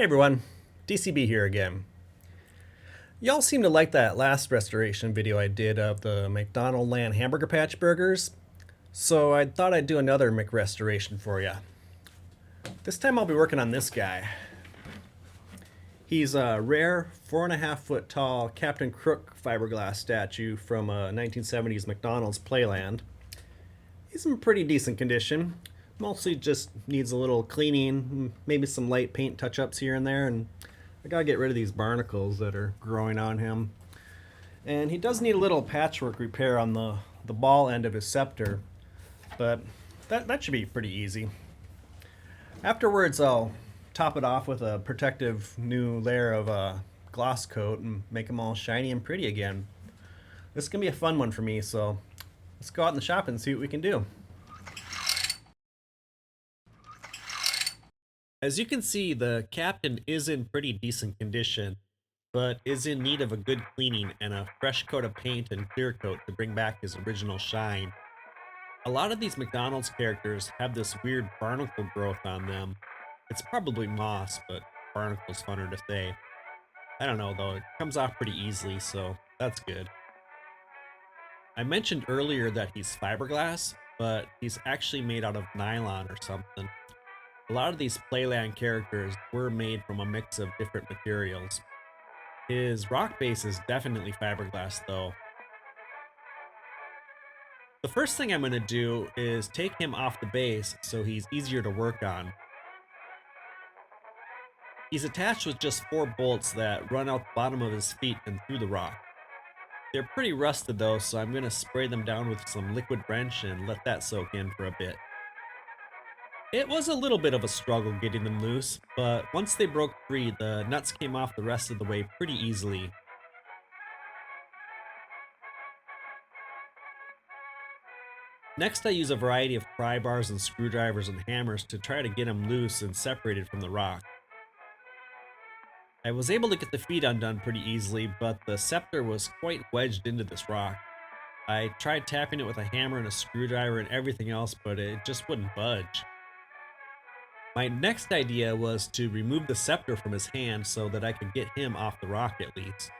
Hey everyone, DCB here again. Y'all seem to like that last restoration video I did of the McDonaldland hamburger patch burgers, so I thought I'd do another McRestoration for you. This time I'll be working on this guy. He's a rare 4.5 foot tall Captain Crook fiberglass statue from a 1970s McDonald's playland. He's in pretty decent condition. Mostly just needs a little cleaning, maybe some light paint touch-ups here and there, and I gotta get rid of these barnacles that are growing on him. And he does need a little patchwork repair on the ball end of his scepter, but that should be pretty easy. Afterwards, I'll top it off with a protective new layer of gloss coat and make them all shiny and pretty again. This is gonna be a fun one for me, so let's go out in the shop and see what we can do. As you can see, the Captain is in pretty decent condition, but is in need of a good cleaning and a fresh coat of paint and clear coat to bring back his original shine. A lot of these McDonald's characters have this weird barnacle growth on them. It's probably moss, but barnacle's funner to say. I don't know though, it comes off pretty easily, so that's good. I mentioned earlier that he's fiberglass, but he's actually made out of nylon or something. A lot of these playland characters were made from a mix of different materials. His rock base is definitely fiberglass though. The first thing I'm going to do is take him off the base so he's easier to work on. He's attached with just 4 bolts that run out the bottom of his feet and through the rock. They're pretty rusted though, so I'm going to spray them down with some liquid wrench and let that soak in for a bit. It was a little bit of a struggle getting them loose, but once they broke free, the nuts came off the rest of the way pretty easily. Next, I use a variety of pry bars and screwdrivers and hammers to try to get them loose and separated from the rock. I was able to get the feet undone pretty easily, but the scepter was quite wedged into this rock. I tried tapping it with a hammer and a screwdriver and everything else, but it just wouldn't budge. My next idea was to remove the scepter from his hand so that I could get him off the rock at least.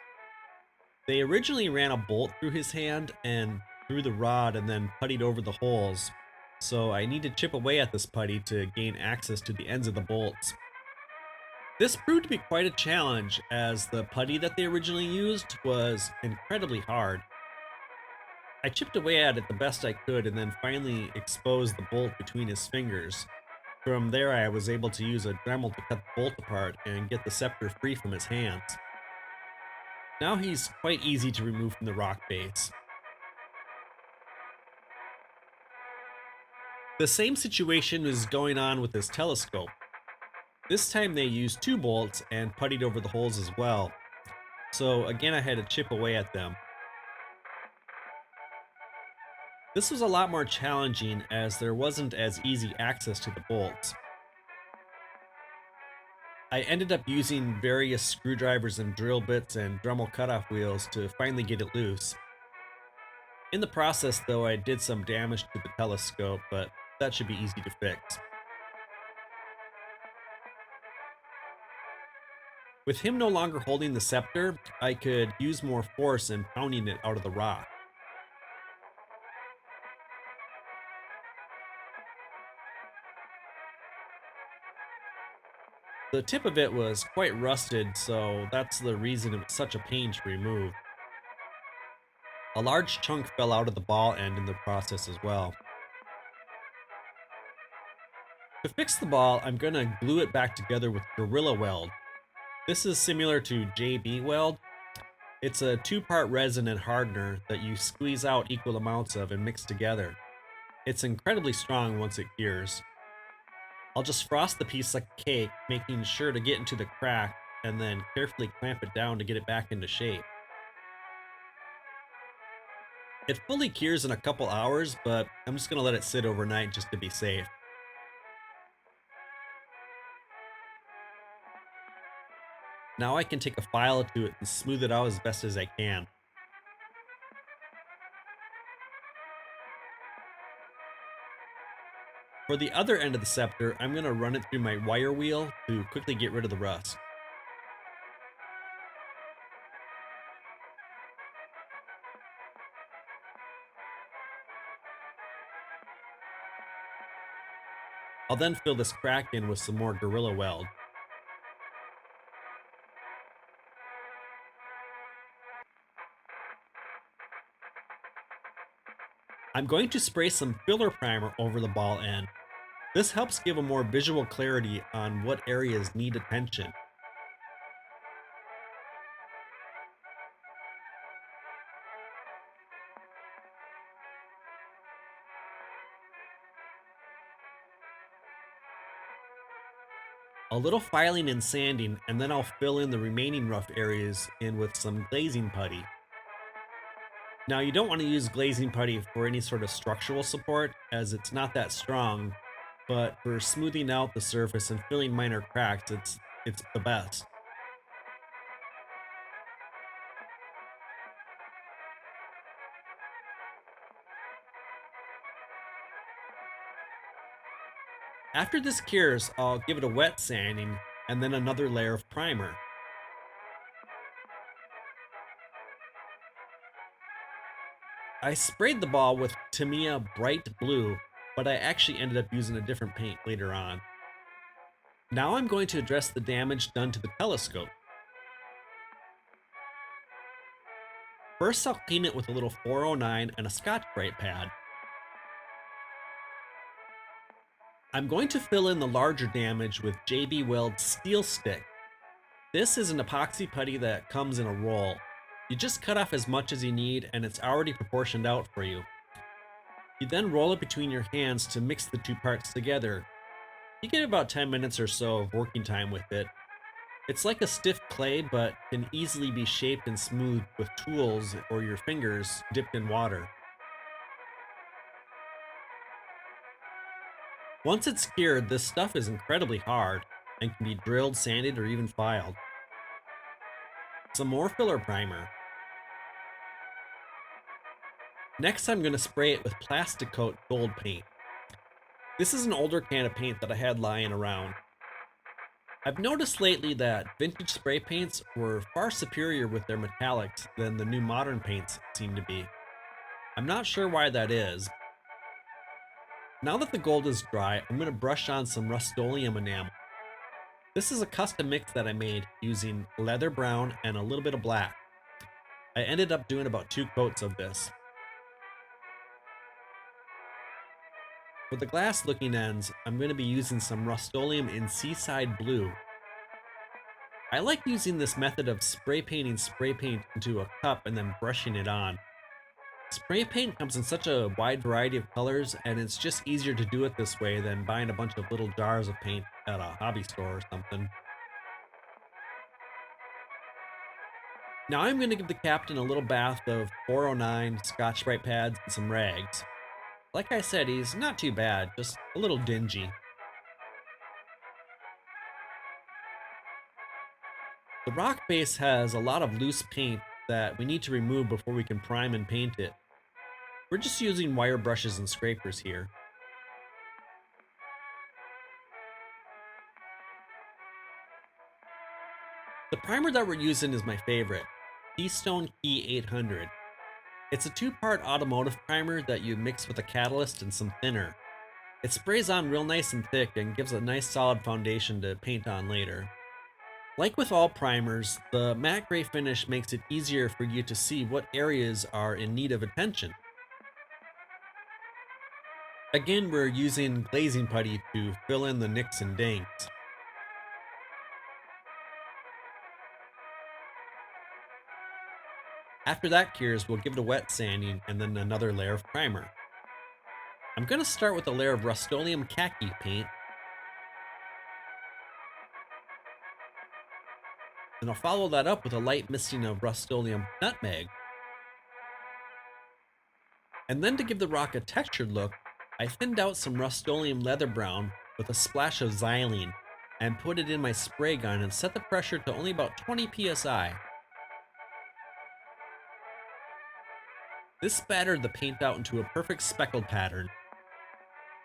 They originally ran a bolt through his hand and through the rod and then puttied over the holes, so I need to chip away at this putty to gain access to the ends of the bolts. This proved to be quite a challenge as the putty that they originally used was incredibly hard. I chipped away at it the best I could and then finally exposed the bolt between his fingers. From there, I was able to use a Dremel to cut the bolt apart and get the scepter free from his hands. Now he's quite easy to remove from the rock base. The same situation is going on with his telescope. This time they used 2 bolts and puttied over the holes as well. So again, I had to chip away at them. This was a lot more challenging as there wasn't as easy access to the bolts. I ended up using various screwdrivers and drill bits and Dremel cutoff wheels to finally get it loose. In the process though, I did some damage to the telescope, but that should be easy to fix. With him no longer holding the scepter, I could use more force in pounding it out of the rock. The tip of it was quite rusted, so that's the reason it was such a pain to remove. A large chunk fell out of the ball end in the process as well. To fix the ball, I'm going to glue it back together with Gorilla Weld. This is similar to JB Weld. It's a 2-part resin and hardener that you squeeze out equal amounts of and mix together. It's incredibly strong once it cures. I'll just frost the piece like a cake, making sure to get into the crack, and then carefully clamp it down to get it back into shape. It fully cures in a couple hours, but I'm just going to let it sit overnight just to be safe. Now I can take a file to it and smooth it out as best as I can. For the other end of the Scepter, I'm going to run it through my wire wheel to quickly get rid of the rust. I'll then fill this crack in with some more Gorilla Weld. I'm going to spray some filler primer over the ball end. This helps give a more visual clarity on what areas need attention. A little filing and sanding, and then I'll fill in the remaining rough areas in with some glazing putty. Now, you don't want to use glazing putty for any sort of structural support, as it's not that strong, but for smoothing out the surface and filling minor cracks, it's the best. After this cures, I'll give it a wet sanding and then another layer of primer. I sprayed the ball with Tamiya Bright Blue, but I actually ended up using a different paint later on. Now I'm going to address the damage done to the telescope. First, I'll clean it with a little 409 and a Scotch-Brite pad. I'm going to fill in the larger damage with JB Weld Steel Stick. This is an epoxy putty that comes in a roll. You just cut off as much as you need and it's already proportioned out for you. You then roll it between your hands to mix the two parts together. You get about 10 minutes or so of working time with it. It's like a stiff clay, but can easily be shaped and smoothed with tools or your fingers dipped in water. Once it's cured, this stuff is incredibly hard and can be drilled, sanded, or even filed. Some more filler primer. Next, I'm going to spray it with Plastic Coat Gold Paint. This is an older can of paint that I had lying around. I've noticed lately that vintage spray paints were far superior with their metallics than the new modern paints seem to be. I'm not sure why that is. Now that the gold is dry, I'm going to brush on some Rust-Oleum enamel. This is a custom mix that I made using leather brown and a little bit of black. I ended up doing about 2 coats of this. For the glass looking ends, I'm going to be using some Rust-Oleum in Seaside Blue. I like using this method of spray painting spray paint into a cup and then brushing it on. Spray paint comes in such a wide variety of colors, and it's just easier to do it this way than buying a bunch of little jars of paint at a hobby store or something. Now I'm going to give the captain a little bath of 409 Scotch-Brite pads and some rags. Like I said, he's not too bad, just a little dingy. The rock base has a lot of loose paint that we need to remove before we can prime and paint it. We're just using wire brushes and scrapers here. The primer that we're using is my favorite, Keystone Key 800. It's a 2-part automotive primer that you mix with a catalyst and some thinner. It sprays on real nice and thick and gives a nice solid foundation to paint on later. Like with all primers, the matte gray finish makes it easier for you to see what areas are in need of attention. Again, we're using glazing putty to fill in the nicks and dinks. After that cures, we'll give it a wet sanding and then another layer of primer. I'm going to start with a layer of Rust-Oleum khaki paint, and I'll follow that up with a light misting of Rust-Oleum nutmeg. And then to give the rock a textured look, I thinned out some Rust-Oleum leather brown with a splash of xylene and put it in my spray gun and set the pressure to only about 20 psi. This spattered the paint out into a perfect speckled pattern.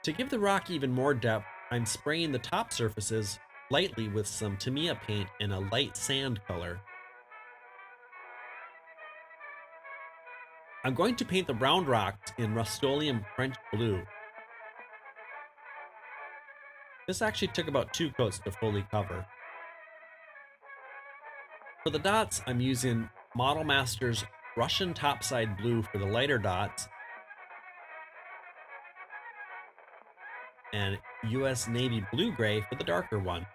To give the rock even more depth, I'm spraying the top surfaces lightly with some Tamiya paint in a light sand color. I'm going to paint the round rocks in Rust-Oleum French blue. This actually took about 2 coats to fully cover. For the dots, I'm using Model Master's Russian topside blue for the lighter dots and US Navy blue-gray for the darker ones.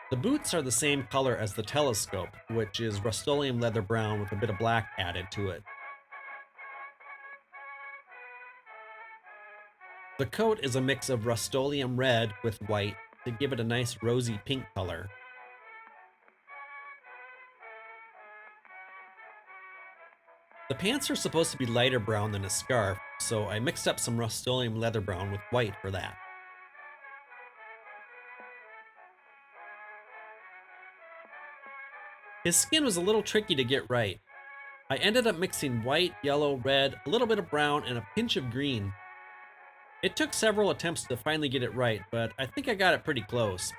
The boots are the same color as the telescope, which is Rust-Oleum leather brown with a bit of black added to it. The coat is a mix of Rust-Oleum red with white to give it a nice rosy pink color. The pants are supposed to be lighter brown than a scarf, so I mixed up some Rust-Oleum leather brown with white for that. His skin was a little tricky to get right. I ended up mixing white, yellow, red, a little bit of brown, and a pinch of green. It took several attempts to finally get it right, but I think I got it pretty close.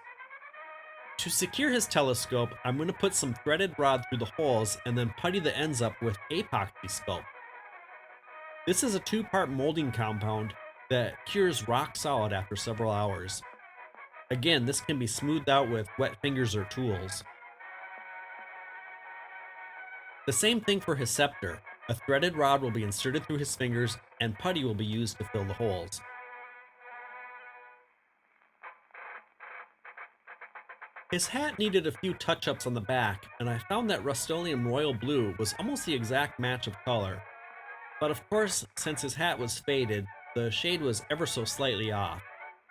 To secure his telescope, I'm going to put some threaded rod through the holes and then putty the ends up with epoxy sculpt. This is a 2-part molding compound that cures rock solid after several hours. Again, this can be smoothed out with wet fingers or tools. The same thing for his scepter. A threaded rod will be inserted through his fingers and putty will be used to fill the holes. His hat needed a few touch-ups on the back, and I found that Rust-Oleum Royal Blue was almost the exact match of color. But of course, since his hat was faded, the shade was ever so slightly off,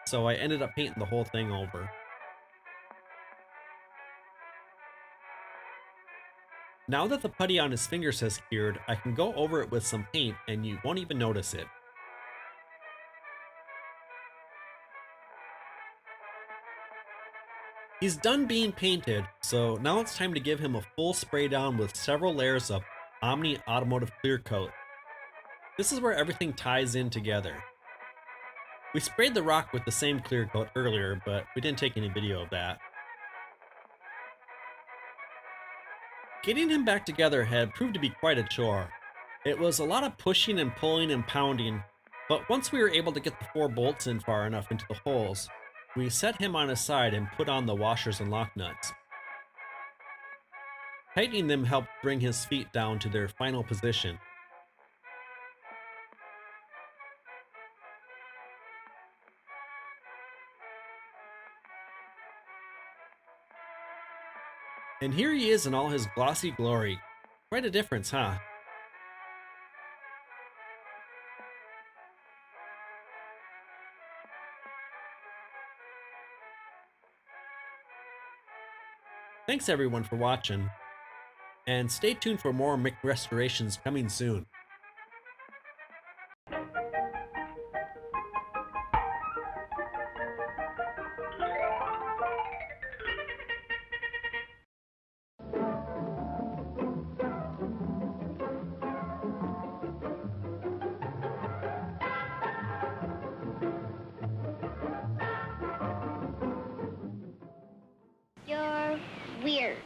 so I ended up painting the whole thing over. Now that the putty on his fingers has cured, I can go over it with some paint and you won't even notice it. He's done being painted, so now it's time to give him a full spray down with several layers of Omni Automotive Clear Coat. This is where everything ties in together. We sprayed the rock with the same clear coat earlier, but we didn't take any video of that. Getting him back together had proved to be quite a chore. It was a lot of pushing and pulling and pounding, but once we were able to get the 4 bolts in far enough into the holes, we set him on his side and put on the washers and lock nuts. Tightening them helped bring his feet down to their final position. And here he is in all his glossy glory. Quite a difference, huh? Thanks everyone for watching, and stay tuned for more Mick restorations coming soon. You're weird.